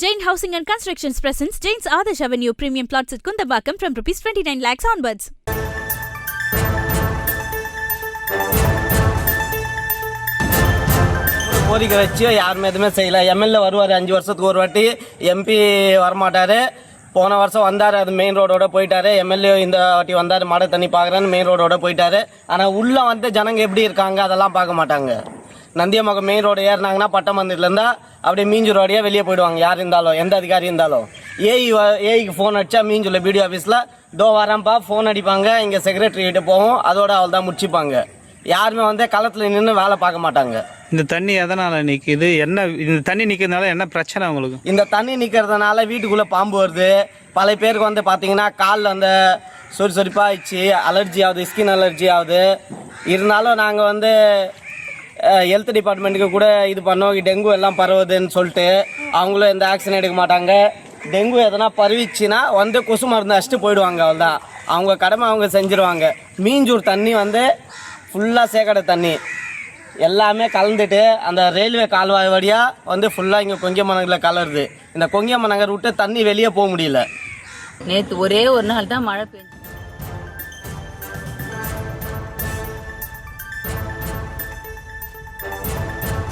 Jain Housing and Constructions presents Jain's Adarsh Avenue Premium Plots at Kundambakam from Rs 29 lakhs onwards. கோரிக்கை வச்சு யாருமே எதுவுமே செய்யலை. MLA வருவார் 5 வருஷத்துக்கு ஒரு வாட்டி, எம்பி வரமாட்டார். போன வருஷம் வந்தார், அது மெயின் ரோடோட போயிட்டாரு. எம்எல்ஏ இந்த வாட்டி வந்தார், மழை தண்ணி பார்க்குறேன்னு மெயின் ரோடோட போயிட்டாரு. ஆனால் உள்ளே வந்து ஜனங்க எப்படி இருக்காங்க அதெல்லாம் பார்க்க மாட்டாங்க. நந்தியமகம் மெயின் ரோடு ஏறினாங்கன்னா பட்டமந்திரிலேருந்தா அப்படியே மீஞ்சூர் ரோடையே வெளியே போயிடுவாங்க. யார் இருந்தாலும், எந்த அதிகாரி இருந்தாலும். ஏஐக்கு ஃபோன் அடித்தா மீஞ்சூரில் பிடிஓ ஆஃபீஸில் தோ வரேன்ப்பா ஃபோன் அடிப்பாங்க. இங்கே செக்ரட்டரி கிட்ட போவோம், அதோட அவள் தான் முடிச்சுப்பாங்க. யாருமே வந்து களத்தில் நின்று வேலை பார்க்க மாட்டாங்க. இந்த தண்ணி எதனால் நிற்கிது? என்ன இந்த தண்ணி நிற்கிறதுனால என்ன பிரச்சனை உங்களுக்கு? இந்த தண்ணி நிற்கிறதுனால வீட்டுக்குள்ளே பாம்பு வருது. பல பேருக்கு வந்து பார்த்தீங்கன்னா காலில் அந்த சொரிப்பாகிடுச்சு, அலர்ஜி ஆகுது, ஸ்கின் அலர்ஜி ஆகுது. இருந்தாலும் நாங்கள் வந்து ஹெல்த் டிபார்ட்மெண்ட்டுக்கு கூட இது பண்ணோம். டெங்கு எல்லாம் பரவுதுன்னு சொல்லிட்டு அவங்களும் எந்த ஆக்ஷன் எடுக்க மாட்டாங்க. டெங்கு எதனா பரவிச்சுன்னா வந்து கொசு மருந்து அடிச்சுட்டு போயிடுவாங்க. அவ்வளோதான், அவங்க கடமை அவங்க செஞ்சுருவாங்க. மீஞ்சூர் தண்ணி வந்து ஃபுல்லாக சேக்கடை தண்ணி எல்லாமே கலந்துட்டு அந்த ரயில்வே கால்வாய் வழியாக வந்து ஃபுல்லாக இங்கே கொங்கியம்மநகரில் கலருது. இந்த கொங்கியம்மநகர் விட்டு தண்ணி வெளியே போக முடியல. நேற்று ஒரே ஒரு நாள் தான் மழை பெஞ்சு.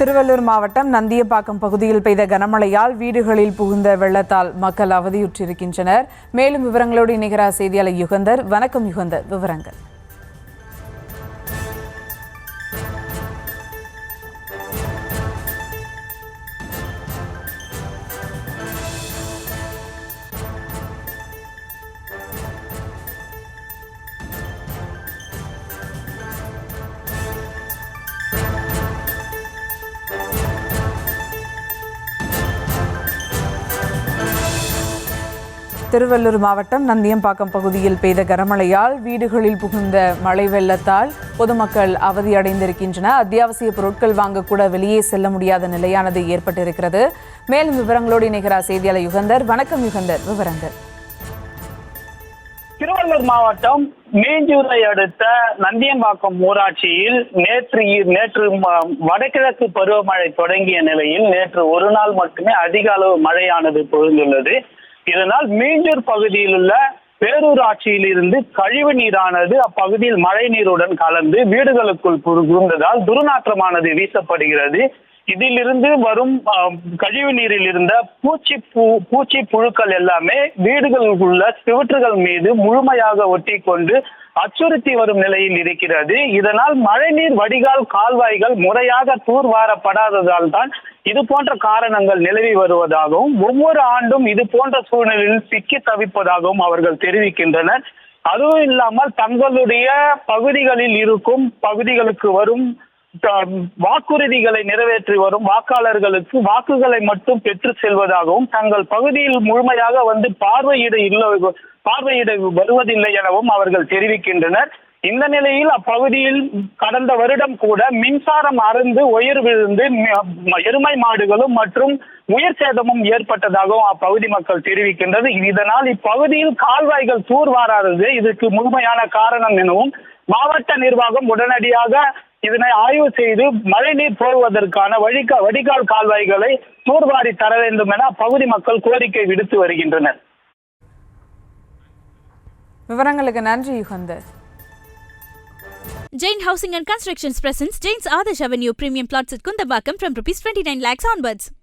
திருவள்ளூர் மாவட்டம் நந்தியம்பாக்கம் பகுதியில் பெய்த கனமழையால் வீடுகளில் புகுந்த வெள்ளத்தால் மக்கள் அவதியுற்றிருக்கின்றனர். மேலும் விவரங்களோடு இணைகிறார் செய்தியாளர் யுகந்தர். வணக்கம் யுகந்தர், விவரங்கள். திருவள்ளூர் மாவட்டம் நந்தியம்பாக்கம் பகுதியில் பெய்த கனமழையால் வீடுகளில் புகுந்த மழை வெள்ளத்தால் பொதுமக்கள் அவதியடைந்திருக்கின்றனர். அத்தியாவசிய பொருட்கள் வாங்கக்கூட வெளியே செல்ல முடியாத நிலையானது ஏற்பட்டிருக்கிறது. மேலும் விவரங்களோடு இணைகிறார் செய்தியாளர் யுகந்தர். வணக்கம் யுகந்தர், விவரங்கள். திருவள்ளூர் மாவட்டம் மீஞ்சூரை அடுத்த நந்தியம்பாக்கம் ஊராட்சியில் நேற்று வடகிழக்கு பருவமழை தொடங்கிய நிலையில் நேற்று ஒரு நாள் மட்டுமே அதிக அளவு மழையானது பொழிந்துள்ளது. இதனால் மீஞ்சூர் பகுதியில் உள்ள பேரூராட்சியில் இருந்து கழிவு நீரானது அப்பகுதியில் மழை நீருடன் கலந்து வீடுகளுக்குள் புகுந்ததால் துர்நாற்றமானது வீசப்படுகிறது. இதிலிருந்து வரும் கழிவு நீரில் இருந்த பூச்சி புழுக்கள் எல்லாமே வீடுகளில் உள்ள சுவற்றுகள் மீது முழுமையாக ஒட்டி கொண்டு அச்சுறுத்தி வரும் நிலையில் இருக்கிறது. இதனால் மழைநீர் வடிகால் கால்வாய்கள் முறையாக தூர்வாரப்படாததால் தான் இது போன்ற காரணங்கள் நிலவி வருவதாகவும் ஒவ்வொரு ஆண்டும் இது போன்ற சூழ்நிலையில் சிக்கி தவிப்பதாகவும் அவர்கள் தெரிவிக்கின்றனர். அதுவும் இல்லாமல் தங்களுடைய பகுதிகளில் இருக்கும் பகுதிகளுக்கு வரும் வாக்குறுதிகளை நிறைவேற்றி வரும் வாக்காளர்களுக்கு வாக்குகளை மட்டும் பெற்று செல்வதாகவும் தங்கள் பகுதியில் முழுமையாக வந்து பார்வையிட வருவதில்லை எனவும் அவர்கள் தெரிவிக்கின்றனர். இந்த நிலையில் அப்பகுதியில் கடந்த வருடம் கூட மின்சாரம் அறுந்து உயிர் விழுந்து எருமை மாடுகளும் மற்றும் உயிர் சேதமும் ஏற்பட்டதாகவும் அப்பகுதி மக்கள் தெரிவிக்கின்றது. இதனால் இப்பகுதியில் கால்வாய்கள் தூர்வாராதது இதற்கு முழுமையான காரணம் எனவும் மாவட்ட நிர்வாகம் உடனடியாக இதனை ஆய்வு செய்து மழைநீர் போடுவதற்கான வடிகால் கால்வாய்களை தூர்வாரி தர வேண்டும் என அப்பகுதி மக்கள் கோரிக்கை விடுத்து வருகின்றனர். விவரங்களுக்கு நன்றி Jugantar. Jain Housing and Constructions presents Jain's Adarsh Avenue Premium Plots at Kundambakam from Rs 29 lakhs onwards.